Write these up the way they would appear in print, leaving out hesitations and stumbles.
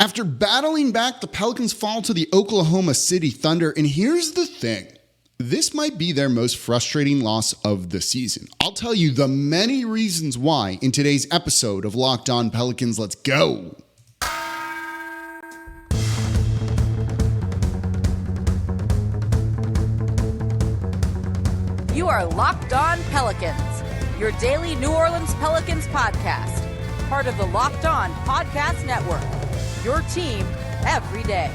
After battling back, the Pelicans fall to the Oklahoma City Thunder, and here's the thing. This might be their most frustrating loss of the season. I'll tell you the many reasons why in today's episode of Locked On Pelicans. Let's go. You are Locked On Pelicans, your daily New Orleans Pelicans podcast, part of the Locked On Podcast Network, your team every day.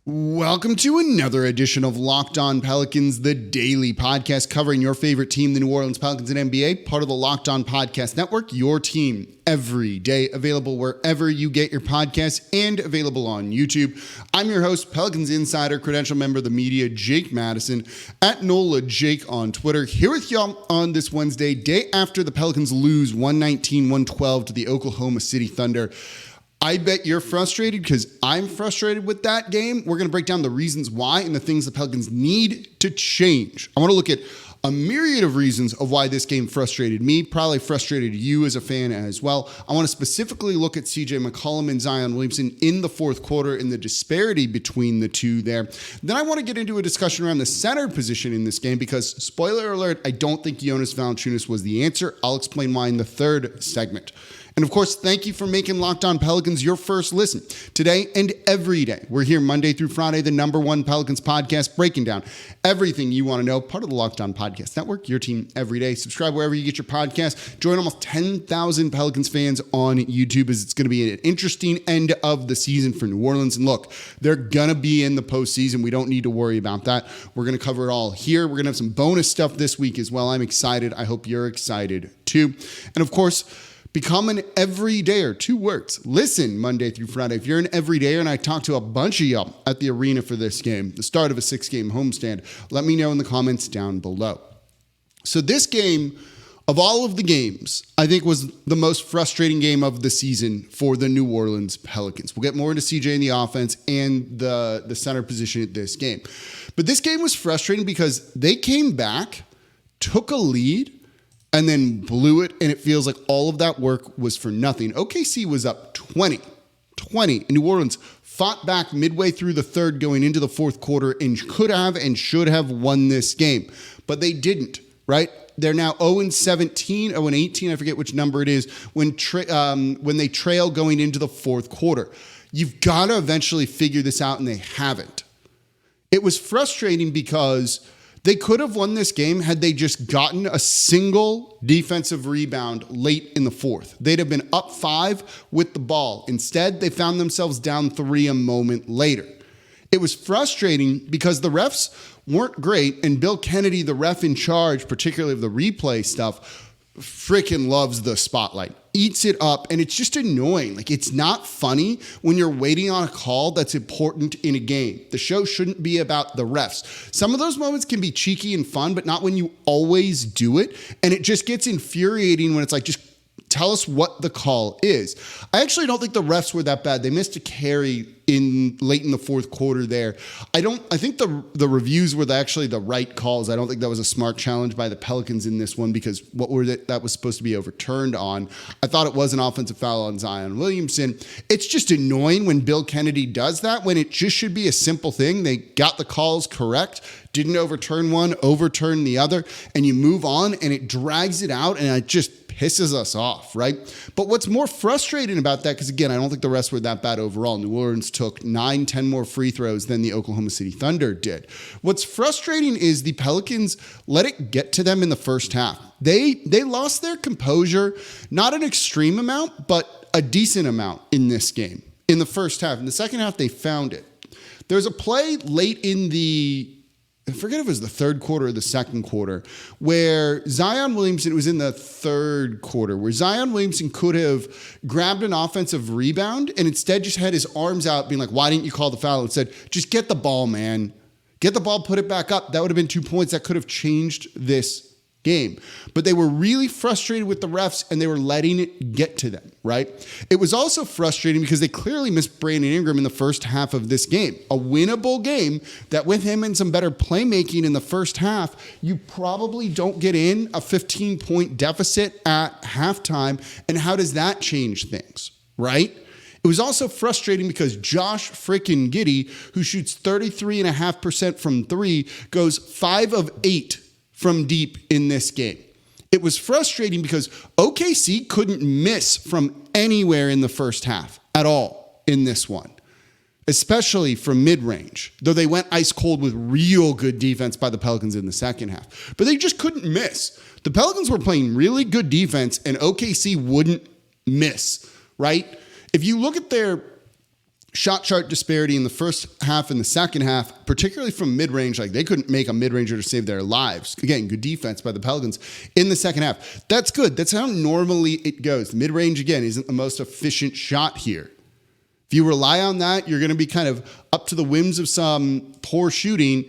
Welcome to another edition of Locked On Pelicans, the daily podcast covering your favorite team, the New Orleans Pelicans and NBA, part of the Locked On Podcast Network, your team every day, available wherever you get your podcasts and available on YouTube. I'm your host, Pelicans Insider, credential member of the media, Jake Madison, at NOLA Jake on Twitter, here with y'all on this Wednesday, day after the Pelicans lose 119-112 to the Oklahoma City Thunder. I bet you're frustrated because I'm frustrated with that game. We're going to break down the reasons why and the things the Pelicans need to change. I want to look at a myriad of reasons of why this game frustrated me, probably frustrated you as a fan as well. I want to specifically look at CJ McCollum and Zion Williamson in the fourth quarter and the disparity between the two there. Then I want to get into a discussion around the center position in this game because, spoiler alert, I don't think Jonas Valanciunas was the answer. I'll explain why in the third segment. And of course, thank you for making Locked On Pelicans your first listen today and every day. We're here Monday through Friday, the #1 Pelicans podcast, breaking down everything you want to know. Part of the Locked On Podcast Network, your team every day. Subscribe wherever you get your podcast. Join almost 10,000 Pelicans fans on YouTube as it's going to be an interesting end of the season for New Orleans. And look, they're going to be in the postseason. We don't need to worry about that. We're going to cover it all here. We're going to have some bonus stuff this week as well. I'm excited. I hope you're excited too. And of course, become an everydayer. 2 words. Listen Monday through Friday. If you're an everydayer, and I talked to a bunch of y'all at the arena for this game, the start of a 6-game homestand, let me know in the comments down below. So this game, of all of the games, I think was the most frustrating game of the season for the New Orleans Pelicans. We'll get more into CJ in the offense and the center position at this game. But this game was frustrating because they came back, took a lead, and then blew it, and it feels like all of that work was for nothing. OKC was up 20. And New Orleans fought back midway through the third going into the fourth quarter and could have and should have won this game. But they didn't, right? They're now 0-17, 0-18, I forget which number it is, when they trail going into the fourth quarter. You've got to eventually figure this out, and they haven't. It was frustrating because they could have won this game had they just gotten a single defensive rebound late in the fourth. They'd have been up 5 with the ball. Instead, they found themselves down 3 a moment later. It was frustrating because the refs weren't great, and Bill Kennedy, the ref in charge, particularly of the replay stuff, freaking loves the spotlight, eats it up, and it's just annoying. Like, it's not funny when you're waiting on a call that's important in a game. The show shouldn't be about the refs. Some of those moments can be cheeky and fun, but not when you always do it, and it just gets infuriating when it's like, just tell us what the call is. I actually don't think the refs were that bad. They missed a carry late in the fourth quarter there. I think the reviews were actually the right calls. I don't think that was a smart challenge by the Pelicans in this one because that was supposed to be overturned on. I thought it was an offensive foul on Zion Williamson. It's just annoying when Bill Kennedy does that, when it just should be a simple thing. They got the calls correct, didn't overturn one, overturn the other, and you move on, and it drags it out, and it just pisses us off, right? But what's more frustrating about that, because again, I don't think the refs were that bad overall. New Orleans took 9-10 more free throws than the Oklahoma City Thunder did. What's frustrating is the Pelicans let it get to them in the first half. They lost their composure, not an extreme amount, but a decent amount in this game, in the first half. In the second half, they found it. There's a play late in I forget if it was the third quarter or the second quarter, where Zion Williamson, it was in the third quarter, where Zion Williamson could have grabbed an offensive rebound and instead just had his arms out being like, why didn't you call the foul? And said, just get the ball, man. Get the ball, put it back up. That would have been 2 points. That could have changed this game. But they were really frustrated with the refs and they were letting it get to them, right? It was also frustrating because they clearly missed Brandon Ingram in the first half of this game. A winnable game that with him and some better playmaking in the first half, you probably don't get in a 15-point deficit at halftime. And how does that change things? right? It was also frustrating because Josh freaking Giddey, who shoots 33.5% from three, goes 5 of 8 from deep in this game. It was frustrating because OKC couldn't miss from anywhere in the first half at all in this one, especially from mid-range, though they went ice cold with real good defense by the Pelicans in the second half. But they just couldn't miss. The Pelicans were playing really good defense, and OKC wouldn't miss, right? If you look at their shot chart disparity in the first half and the second half, particularly from mid-range, like they couldn't make a mid-ranger to save their lives. Again, good defense by the Pelicans in the second half. That's good. That's how normally it goes. The mid-range, again, isn't the most efficient shot here. If you rely on that, you're going to be kind of up to the whims of some poor shooting.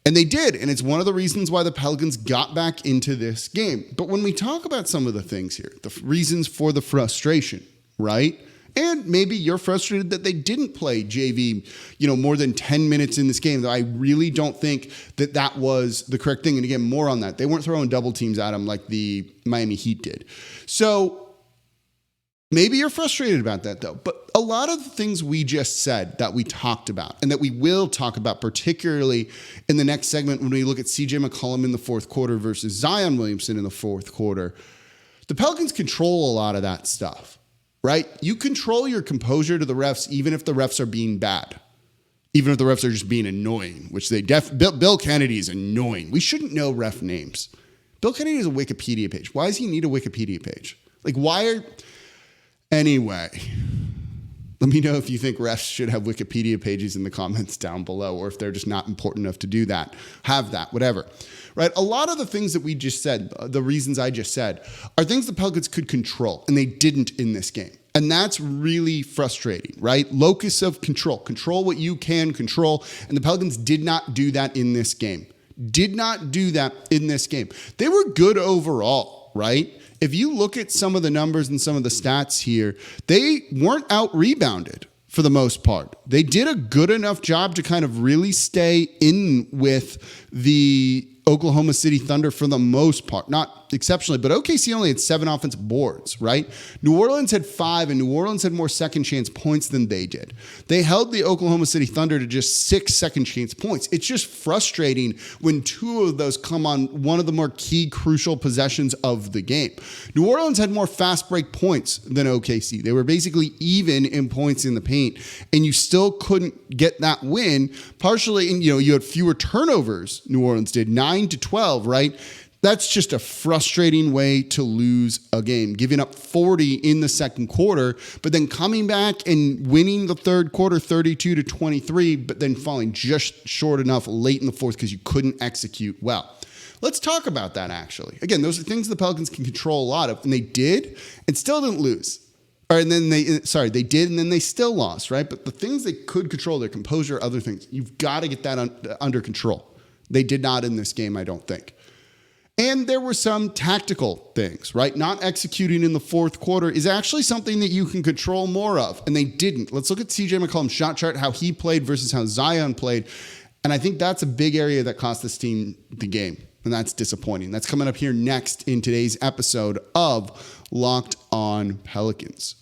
And they did. And it's one of the reasons why the Pelicans got back into this game. But when we talk about some of the things here, the reasons for the frustration, right? And maybe you're frustrated that they didn't play JV, more than 10 minutes in this game, though I really don't think that that was the correct thing. And again, more on that. They weren't throwing double teams at him like the Miami Heat did. So maybe you're frustrated about that, though. But a lot of the things we just said that we talked about and that we will talk about, particularly in the next segment when we look at CJ McCollum in the fourth quarter versus Zion Williamson in the fourth quarter, the Pelicans control a lot of that stuff. Right? You control your composure to the refs, even if the refs are being bad, even if the refs are just being annoying, which they Bill Kennedy is annoying. We shouldn't know ref names. Bill Kennedy has a Wikipedia page. Why does he need a Wikipedia page? Anyway, let me know if you think refs should have Wikipedia pages in the comments down below, or if they're just not important enough to do that, have that, whatever. Right? A lot of the things that we just said, the reasons I just said, are things the Pelicans could control, and they didn't in this game. And that's really frustrating, right? Locus of control. Control what you can control, and the Pelicans did not do that in this game. Did not do that in this game. They were good overall, right? If you look at some of the numbers and some of the stats here, they weren't out-rebounded for the most part. They did a good enough job to kind of really stay in with the Oklahoma City Thunder for the most part. Not exceptionally, but OKC only had 7 offensive boards, right? New Orleans had 5, and New Orleans had more second chance points than they did. They held the Oklahoma City Thunder to just 6 second chance points. It's just frustrating when 2 of those come on one of the more key crucial possessions of the game. New Orleans had more fast break points than OKC. They were basically even in points in the paint, and you still couldn't get that win, partially, and you had fewer turnovers. New Orleans did 9-12, right? That's just a frustrating way to lose a game, giving up 40 in the second quarter, but then coming back and winning the third quarter 32-23, but then falling just short enough late in the fourth because you couldn't execute well. Let's talk about that, actually. Again, those are things the Pelicans can control a lot of, and they did and still didn't lose. They did, and then they still lost, right? But the things they could control, their composure, other things, you've got to get that under control. They did not in this game, I don't think. And there were some tactical things, right? Not executing in the fourth quarter is actually something that you can control more of, and they didn't. Let's look at CJ McCollum's shot chart, how he played versus how Zion played, and I think that's a big area that cost this team the game, and that's disappointing. That's coming up here next in today's episode of Locked On Pelicans.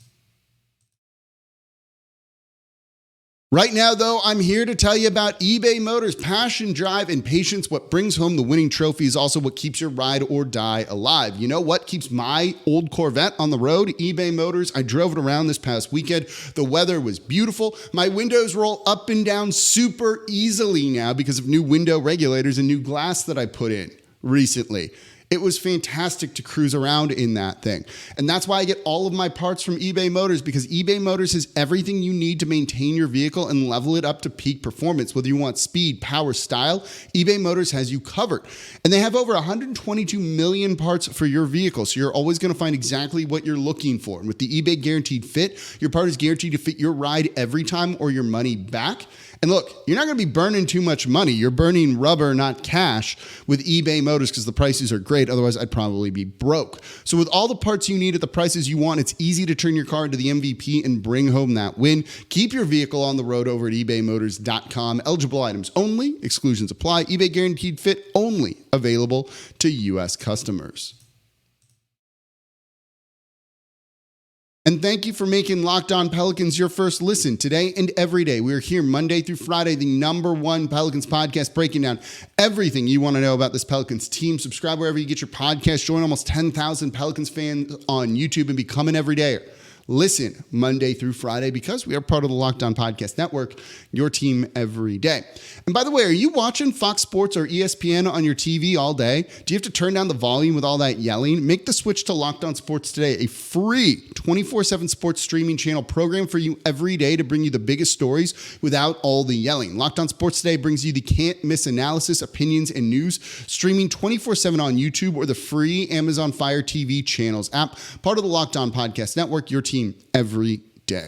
Right now, though, I'm here to tell you about eBay Motors. Passion, drive, and patience. What brings home the winning trophy is also what keeps your ride or die alive. You know what keeps my old Corvette on the road? eBay Motors. I drove it around this past weekend. The weather was beautiful. My windows roll up and down super easily now because of new window regulators and new glass that I put in recently. It was fantastic to cruise around in that thing. And that's why I get all of my parts from eBay Motors, because eBay Motors has everything you need to maintain your vehicle and level it up to peak performance. Whether you want speed, power, style, eBay Motors has you covered. And they have over 122 million parts for your vehicle, so you're always going to find exactly what you're looking for. And with the eBay Guaranteed Fit, your part is guaranteed to fit your ride every time or your money back. And look, you're not going to be burning too much money. You're burning rubber, not cash, with eBay Motors because the prices are great. Otherwise, I'd probably be broke. So with all the parts you need at the prices you want, it's easy to turn your car into the MVP and bring home that win. Keep your vehicle on the road over at ebaymotors.com. Eligible items only. Exclusions apply. eBay Guaranteed Fit only available to U.S. customers. And thank you for making Locked On Pelicans your first listen today and every day. We are here Monday through Friday, the #1 Pelicans podcast, breaking down everything you want to know about this Pelicans team. Subscribe wherever you get your podcast. Join almost 10,000 Pelicans fans on YouTube and become an everydayer. Listen Monday through Friday because we are part of the Locked On Podcast Network, your team every day. And by the way, are you watching Fox Sports or ESPN on your TV all day? Do you have to turn down the volume with all that yelling? Make the switch to Locked On Sports Today, a free 24/7 sports streaming channel program for you every day to bring you the biggest stories without all the yelling. Locked On Sports Today brings you the can't-miss analysis, opinions, and news, streaming 24/7 on YouTube or the free Amazon Fire TV channels app, part of the Locked On Podcast Network, your team every day.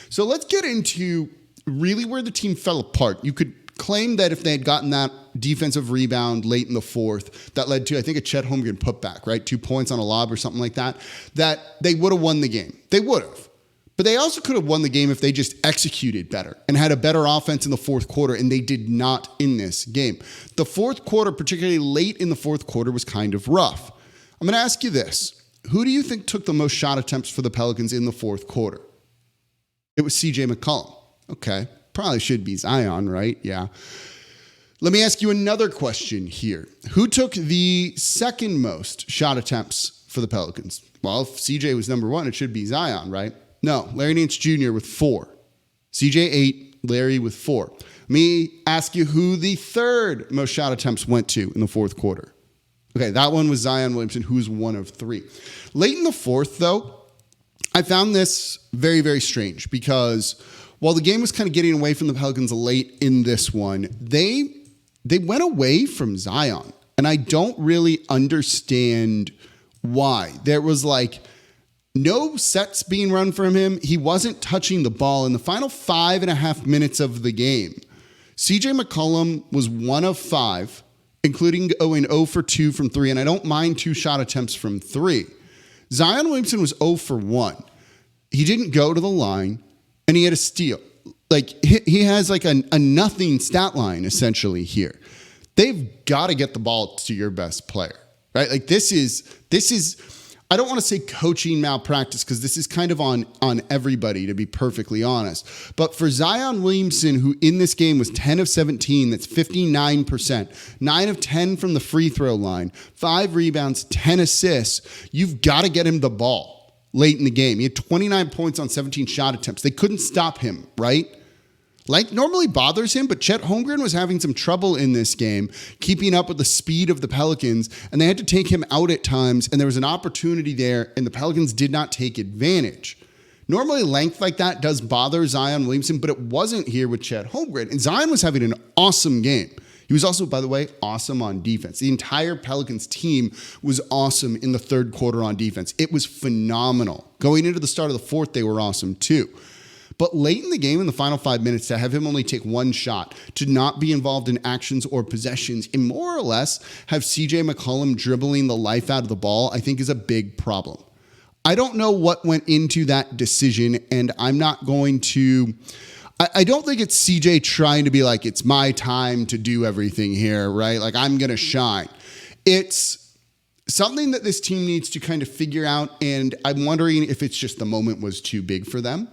So let's get into really where the team fell apart. You could claim that if they had gotten that defensive rebound late in the fourth, that led to, I think, a Chet Holmgren putback, right? 2 points on a lob or something like that, that they would have won the game. They would have. But they also could have won the game if they just executed better and had a better offense in the fourth quarter, and they did not in this game. The fourth quarter, particularly late in the fourth quarter, was kind of rough. I'm going to ask you this. Who do you think took the most shot attempts for the Pelicans in the fourth quarter? It was CJ McCollum. Okay. Probably should be Zion, right? Yeah. Let me ask you another question here. Who took the second most shot attempts for the Pelicans? Well, if CJ was number one, it should be Zion, right? No, Larry Nance Jr. with 4. CJ 8, Larry with 4. Let me ask you who the third most shot attempts went to in the fourth quarter. Okay, that one was Zion Williamson, who's one of 3. Late in the fourth, though, I found this very, very strange because while the game was kind of getting away from the Pelicans late in this one, they went away from Zion. And I don't really understand why. There was like no sets being run from him. He wasn't touching the ball. In the final 5.5 minutes of the game, CJ McCollum was 1 of 5. Including going 0 for 2 from 3, and I don't mind 2 shot attempts from 3. Zion Williamson was 0 for 1. He didn't go to the line, and he had a steal. Like, he has like a nothing stat line, essentially, here. They've got to get the ball to your best player, right? Like, this is I don't want to say coaching malpractice because this is kind of on everybody, to be perfectly honest. But for Zion Williamson, who in this game was 10 of 17, that's 59%, 9 of 10 from the free throw line, 5 rebounds, 10 assists, you've got to get him the ball late in the game. He had 29 points on 17 shot attempts. They couldn't stop him, right? Like normally bothers him, but Chet Holmgren was having some trouble in this game, keeping up with the speed of the Pelicans, and they had to take him out at times, and there was an opportunity there, and the Pelicans did not take advantage. Normally length like that does bother Zion Williamson, but it wasn't here with Chet Holmgren, and Zion was having an awesome game. He was also, by the way, awesome on defense. The entire Pelicans team was awesome in the third quarter on defense. It was phenomenal. Going into the start of the fourth, they were awesome too. But late in the game, in the final 5 minutes, to have him only take 1 shot, to not be involved in actions or possessions, and more or less have CJ McCollum dribbling the life out of the ball, I think is a big problem. I don't know what went into that decision, and I'm not going to... I don't think it's CJ trying to be like, it's my time to do everything here, right? Like, I'm going to shine. It's something that this team needs to kind of figure out, and I'm wondering if it's just the moment was too big for them.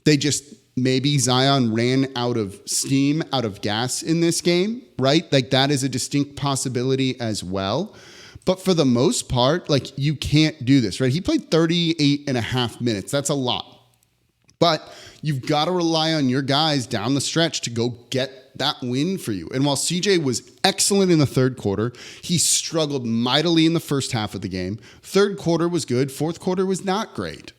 They just, maybe Zion ran out of steam, out of gas in this game, right? Like that is a distinct possibility as well. But for the most part, like you can't do this, right? He played 38.5 minutes. That's a lot. But you've got to rely on your guys down the stretch to go get that win for you. And while CJ was excellent in the third quarter, he struggled mightily in the first half of the game. Third quarter was good. Fourth quarter was not great.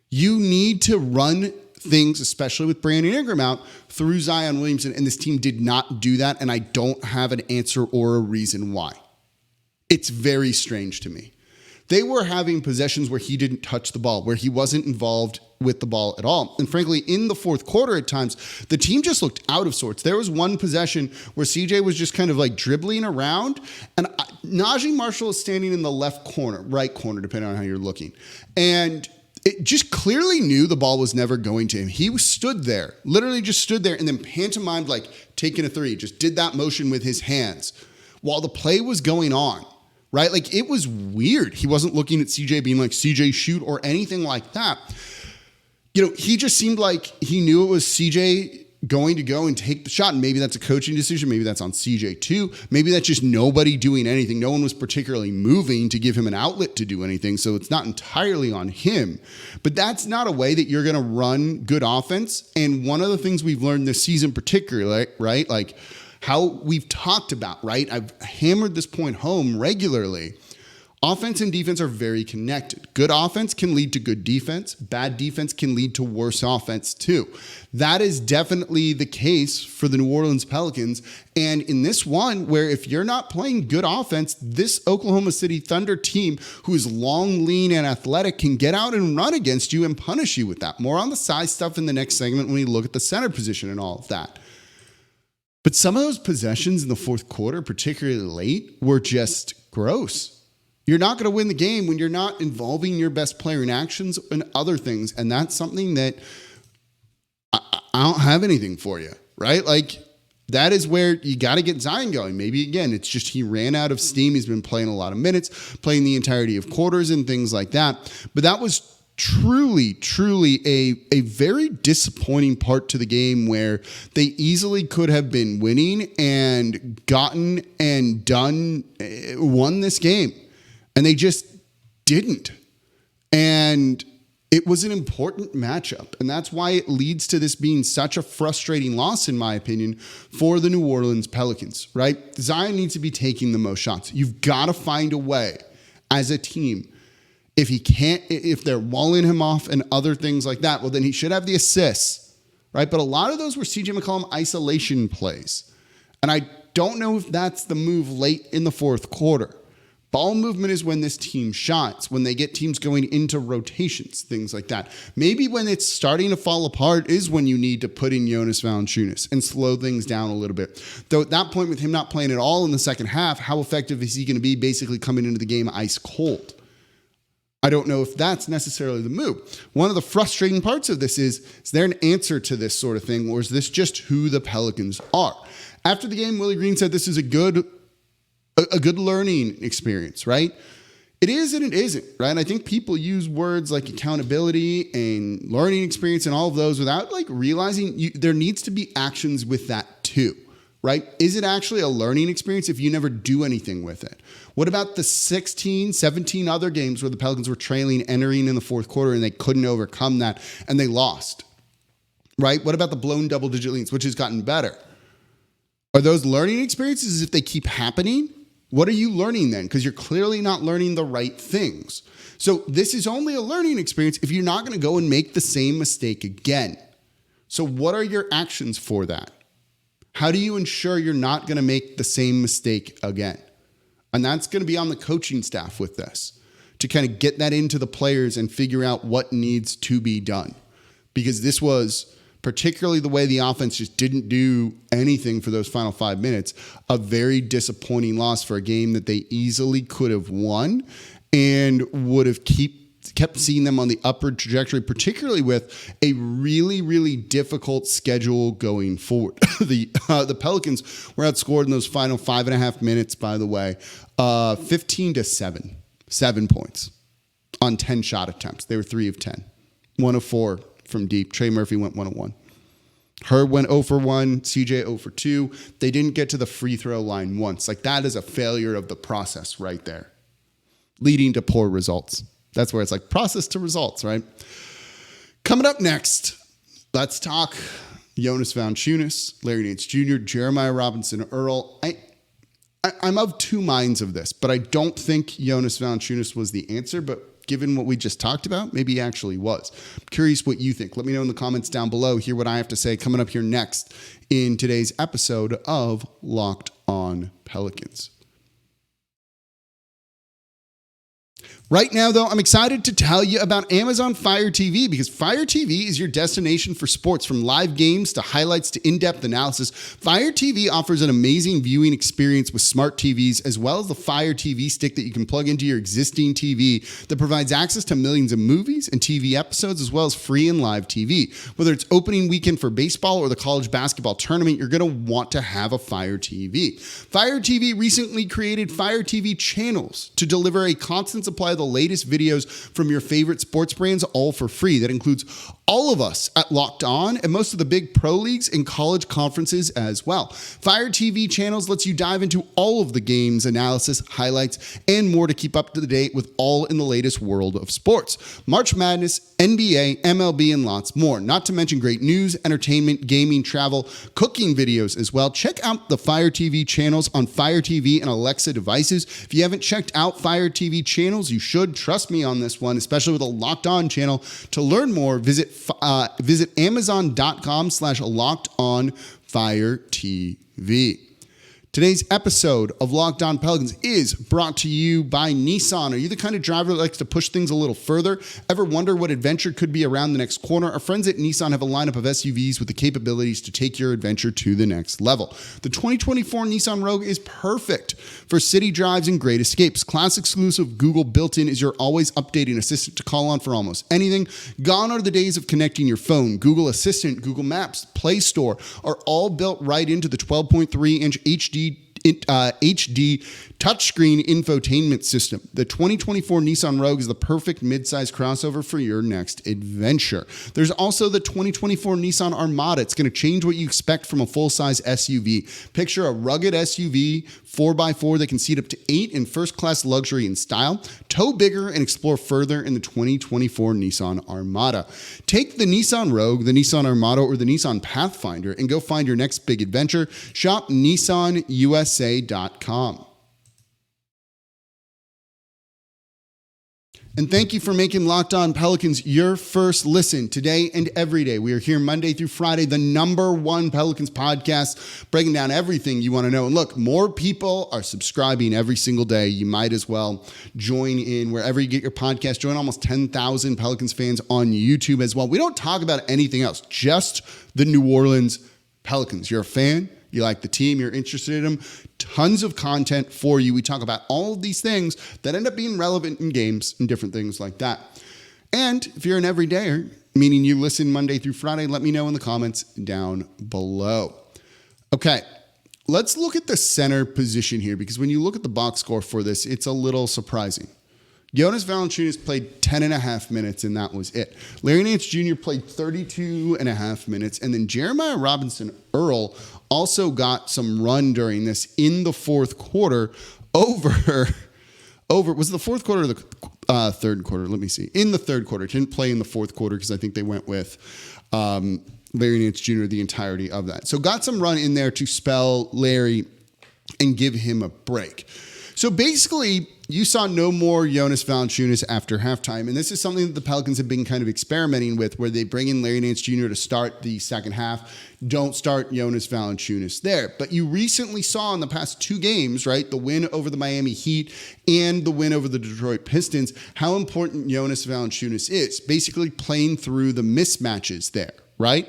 You need to run things, especially with Brandon Ingram out, through Zion Williamson, and this team did not do that, and I don't have an answer or a reason why. It's very strange to me. They were having possessions where he didn't touch the ball, where he wasn't involved with the ball at all. And frankly, in the fourth quarter at times, the team just looked out of sorts. There was one possession where CJ was just kind of like dribbling around, and Najee Marshall is standing in the left corner, right corner, depending on how you're looking. And it just clearly knew the ball was never going to him. He stood there, literally just stood there and then pantomimed like taking a 3, just did that motion with his hands while the play was going on, right? Like, it was weird. He wasn't looking at CJ being like, CJ, shoot, or anything like that. He just seemed like he knew it was CJ going to go and take the shot. And maybe that's a coaching decision. Maybe that's on CJ too. Maybe that's just nobody doing anything. No one was particularly moving to give him an outlet to do anything. So it's not entirely on him. But that's not a way that you're going to run good offense. And one of the things we've learned this season particularly, right? Like how we've talked about, right? I've hammered this point home regularly. Offense and defense are very connected. Good offense can lead to good defense. Bad defense can lead to worse offense too. That is definitely the case for the New Orleans Pelicans. And in this one, where if you're not playing good offense, this Oklahoma City Thunder team, who is long, lean, and athletic, can get out and run against you and punish you with that. More on the size stuff in the next segment when we look at the center position and all of that. But some of those possessions in the fourth quarter, particularly late, were just gross. You're not going to win the game when you're not involving your best player in actions and other things. And that's something that I don't have anything for you, right? Like, that is where you got to get Zion going. Maybe, again, it's just he ran out of steam. He's been playing a lot of minutes, playing the entirety of quarters and things like that. But that was truly a very disappointing part to the game where they easily could have been winning and gotten and won this game. And they just didn't. And it was an important matchup. And that's why it leads to this being such a frustrating loss, in my opinion, for the New Orleans Pelicans, right? Zion needs to be taking the most shots. You've got to find a way as a team. If they're walling him off and other things like that, well, then he should have the assists, right? But a lot of those were CJ McCollum isolation plays. And I don't know if that's the move late in the fourth quarter. Ball movement is when this team shines, when they get teams going into rotations, things like that. Maybe when it's starting to fall apart is when you need to put in Jonas Valanciunas and slow things down a little bit. Though at that point, with him not playing at all in the second half, how effective is he going to be basically coming into the game ice cold? I don't know if that's necessarily the move. One of the frustrating parts of this is there an answer to this sort of thing, or is this just who the Pelicans are? After the game, Willie Green said this is a good learning experience, right? It is and it isn't, right? And I think people use words like accountability and learning experience and all of those without like realizing there needs to be actions with that too, right? Is it actually a learning experience if you never do anything with it? What about the 16, 17 other games where the Pelicans were trailing, entering in the fourth quarter, and they couldn't overcome that and they lost, right? What about the blown double-digit leads, which has gotten better? Are those learning experiences if they keep happening? What are you learning then? Because you're clearly not learning the right things. So this is only a learning experience if you're not going to go and make the same mistake again. So what are your actions for that? How do you ensure you're not going to make the same mistake again? And that's going to be on the coaching staff with this, to kind of get that into the players and figure out what needs to be done. Because this was, particularly the way the offense just didn't do anything for those final 5 minutes, a very disappointing loss for a game that they easily could have won and would have kept seeing them on the upward trajectory, particularly with a really difficult schedule going forward. The Pelicans were outscored in those final 5.5 minutes, by the way, 15-7, 7 points on 10 shot attempts. They were 3 of 10, 1 of 4 from deep. Trey Murphy went 1 of 1. Herb went 0 for 1, CJ 0 for 2. They didn't get to the free throw line once. Like, that is a failure of the process right there, leading to poor results. That's where it's like process to results, right? Coming up next, let's talk Jonas Valanciunas, Larry Nance Jr., Jeremiah Robinson Earl. I'm of two minds of this, but I don't think Jonas Valanciunas was the answer, but given what we just talked about, maybe he actually was. I'm curious what you think. Let me know in the comments down below. Hear what I have to say coming up here next in today's episode of Locked On Pelicans. Right now, though, I'm excited to tell you about Amazon Fire TV because Fire TV is your destination for sports. From live games to highlights to in-depth analysis, Fire TV offers an amazing viewing experience with smart TVs, as well as the Fire TV stick that you can plug into your existing TV that provides access to millions of movies and TV episodes, as well as free and live TV. Whether it's opening weekend for baseball or the college basketball tournament, you're going to want to have a Fire TV. Fire TV recently created Fire TV channels to deliver a constant supply of the latest videos from your favorite sports brands, all for free. That includes all of us at Locked On and most of the big pro leagues and college conferences as well. Fire TV channels lets you dive into all of the games, analysis, highlights, and more to keep up to date with all in the latest world of sports. March Madness, NBA, MLB, and lots more. Not to mention great news, entertainment, gaming, travel, cooking videos as well. Check out the Fire TV channels on Fire TV and Alexa devices. If you haven't checked out Fire TV channels, you should. Trust me on this one, especially with a Locked On channel. To learn more, visit Amazon.com/LockedOnFireTV. Today's episode of Locked On Pelicans is brought to you by Nissan. Are you the kind of driver that likes to push things a little further? Ever wonder what adventure could be around the next corner? Our friends at Nissan have a lineup of SUVs with the capabilities to take your adventure to the next level. The 2024 Nissan Rogue is perfect for city drives and great escapes. Class exclusive Google built-in is your always updating assistant to call on for almost anything. Gone are the days of connecting your phone. Google Assistant, Google Maps, Play Store are all built right into the 12.3-inch HD touchscreen infotainment system. The 2024 Nissan Rogue is the perfect midsize crossover for your next adventure. There's also the 2024 Nissan Armada. It's going to change what you expect from a full-size SUV. Picture a rugged SUV 4x4 that can seat up to 8 in first-class luxury and style. Tow bigger and explore further in the 2024 Nissan Armada. Take the Nissan Rogue, the Nissan Armada, or the Nissan Pathfinder and go find your next big adventure. Shop NissanUSA.com. And thank you for making Locked On Pelicans your first listen today and every day. We are here Monday through Friday, the #1 Pelicans podcast, breaking down everything you want to know. And look, more people are subscribing every single day. You might as well join in wherever you get your podcast. Join almost 10,000 Pelicans fans on YouTube as well. We don't talk about anything else, just the New Orleans Pelicans. You're a fan, you like the team, you're interested in them, tons of content for you. We talk about all of these things that end up being relevant in games and different things like that. And if you're an everydayer, meaning you listen Monday through Friday, let me know in the comments down below. Okay, let's look at the center position here, because when you look at the box score for this, it's a little surprising. Jonas Valanciunas played 10.5 minutes, and that was it. Larry Nance Jr. played 32.5 minutes, and then Jeremiah Robinson Earl also got some run during this in the fourth quarter over was it the fourth quarter or the third quarter? Let me see. In the third quarter. Didn't play in the fourth quarter because I think they went with Larry Nance Jr. the entirety of that. So got some run in there to spell Larry and give him a break. So basically, you saw no more Jonas Valanciunas after halftime, and this is something that the Pelicans have been kind of experimenting with, where they bring in Larry Nance Jr. to start the second half. Don't start Jonas Valanciunas there. But you recently saw in the past 2 games, right, the win over the Miami Heat and the win over the Detroit Pistons, how important Jonas Valanciunas is, basically playing through the mismatches there, right?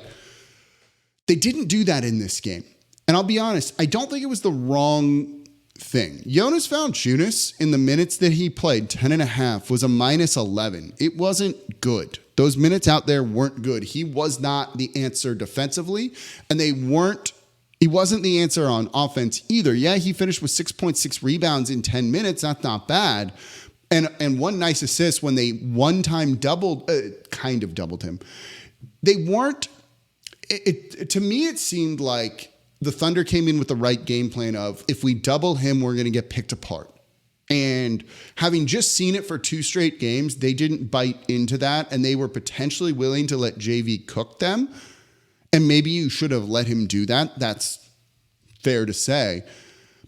They didn't do that in this game. And I'll be honest, I don't think it was the wrong thing. Jonas Valanciunas, in the minutes that he played, 10.5, was a -11. It wasn't good. Those minutes out there weren't good. He was not the answer defensively, and he wasn't the answer on offense either. Yeah, he finished with 6.6 rebounds in 10 minutes. That's not bad. And one nice assist when they one-time kind of doubled him. They weren't, to me, it seemed like the Thunder came in with the right game plan of, if we double him, we're going to get picked apart. And having just seen it for 2 straight games, they didn't bite into that, and they were potentially willing to let JV cook them. And maybe you should have let him do that. That's fair to say.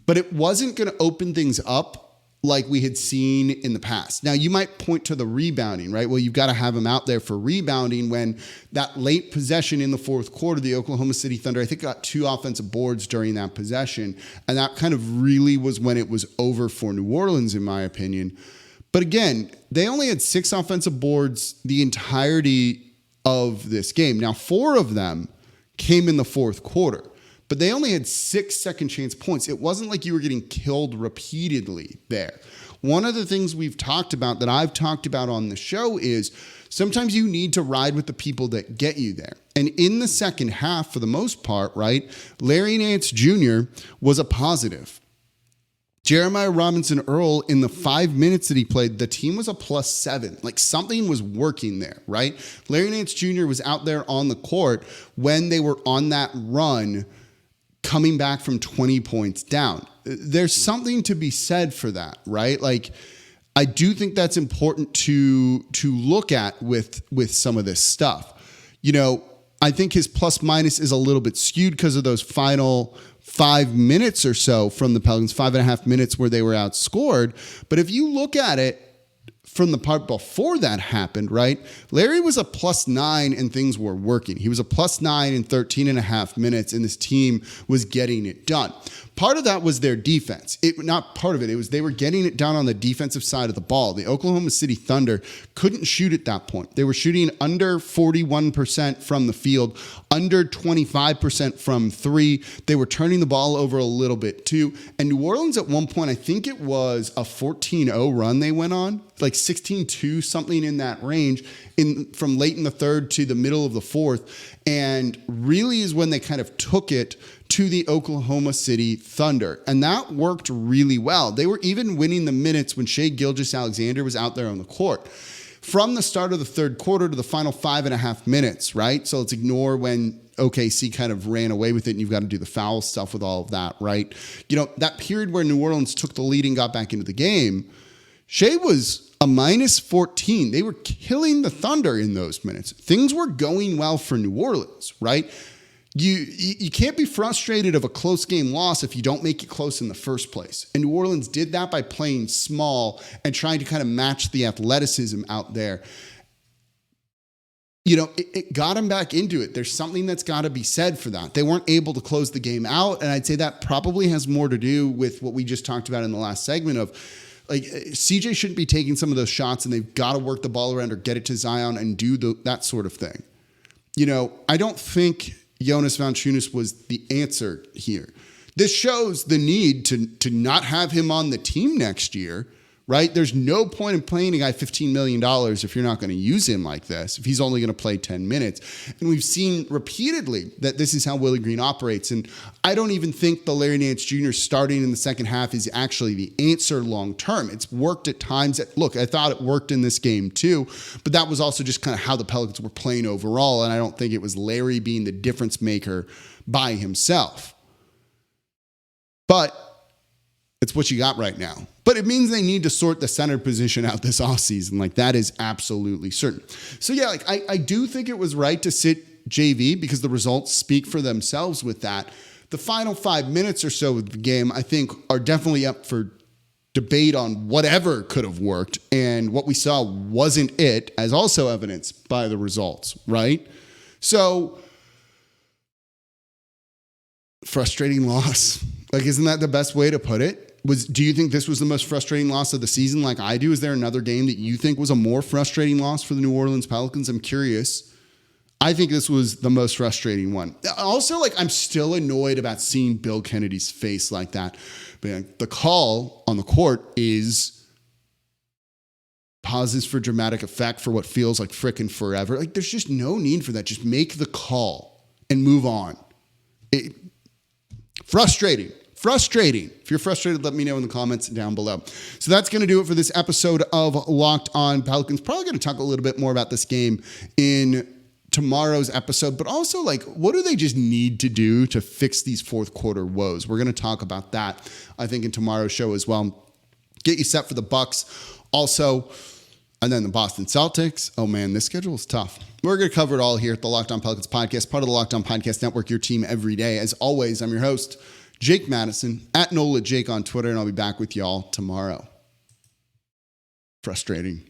But it wasn't going to open things up like we had seen in the past. Now, you might point to the rebounding, right? Well, you've got to have him out there for rebounding when that late possession in the fourth quarter, the Oklahoma City Thunder, I think, got 2 offensive boards during that possession. And that kind of really was when it was over for New Orleans, in my opinion. But again, they only had 6 offensive boards the entirety of this game. Now, 4 of them came in the fourth quarter, but they only had 6 second chance points. It wasn't like you were getting killed repeatedly there. One of the things we've talked about that I've talked about on the show is sometimes you need to ride with the people that get you there. And in the second half, for the most part, right, Larry Nance Jr. was a positive. Jeremiah Robinson Earl, in the 5 minutes that he played, the team was a +7. Like something was working there, right? Larry Nance Jr. was out there on the court when they were on that run coming back from 20 points down. There's something to be said for that, right? Like, I do think that's important to look at with some of this stuff. You know, I think his plus minus is a little bit skewed because of those final 5 minutes or so from the Pelicans, 5.5 minutes where they were outscored. But if you look at it from the part before that happened, right? Larry was a +9 and things were working. He was a +9 in 13.5 minutes and this team was getting it done. Part of that was their defense. Not part of it. It was they were getting it done on the defensive side of the ball. The Oklahoma City Thunder couldn't shoot at that point. They were shooting under 41% from the field, under 25% from 3. They were turning the ball over a little bit too. And New Orleans at one point, I think it was a 14-0 run they went on, like 16-2, something in that range, from late in the third to the middle of the fourth. And really is when they kind of took it to the Oklahoma City Thunder. And that worked really well. They were even winning the minutes when Gilgous-Alexander was out there on the court. From the start of the third quarter to the final 5.5 minutes, right? So let's ignore when OKC kind of ran away with it and you've got to do the foul stuff with all of that, right? You know, that period where New Orleans took the lead and got back into the game, Shea was a -14. They were killing the Thunder in those minutes. Things were going well for New Orleans, right? You can't be frustrated of a close game loss if you don't make it close in the first place. And New Orleans did that by playing small and trying to kind of match the athleticism out there. You know, it got them back into it. There's something that's got to be said for that. They weren't able to close the game out. And I'd say that probably has more to do with what we just talked about in the last segment of, like, CJ shouldn't be taking some of those shots and they've got to work the ball around or get it to Zion and do that sort of thing. You know, I don't think Jonas Valanciunas was the answer here. This shows the need to not have him on the team next year, right? There's no point in paying a guy $15 million if you're not going to use him like this, if he's only going to play 10 minutes. And we've seen repeatedly that this is how Willie Green operates. And I don't even think the Larry Nance Jr. starting in the second half is actually the answer long term. It's worked at times. Look, I thought it worked in this game too, but that was also just kind of how the Pelicans were playing overall. And I don't think it was Larry being the difference maker by himself. But it's what you got right now. But it means they need to sort the center position out this offseason. Like, that is absolutely certain. So, yeah, like I do think it was right to sit JV because the results speak for themselves with that. The final 5 minutes or so of the game, I think, are definitely up for debate on whatever could have worked. And what we saw wasn't it, as also evidenced by the results, right? So, frustrating loss. Like, isn't that the best way to put it? Do you think this was the most frustrating loss of the season like I do? Is there another game that you think was a more frustrating loss for the New Orleans Pelicans? I'm curious. I think this was the most frustrating one. Also, like, I'm still annoyed about seeing Bill Kennedy's face like that. But the call on the court is pauses for dramatic effect for what feels like frickin' forever. Like, there's just no need for that. Just make the call and move on. Frustrating. If you're frustrated, let me know in the comments down below. So that's going to do it for this episode of Locked On Pelicans. Probably going to talk a little bit more about this game in tomorrow's episode, but also, like, what do they just need to do to fix these fourth quarter woes? We're going to talk about that, I think, in tomorrow's show as well. Get you set for the Bucks. Also, and then the Boston Celtics. Oh man, this schedule is tough. We're going to cover it all here at the Locked On Pelicans podcast, part of the Locked On Podcast Network, your team every day. As always, I'm your host, Jake Madison, at NOLA Jake on Twitter, and I'll be back with y'all tomorrow. Frustrating.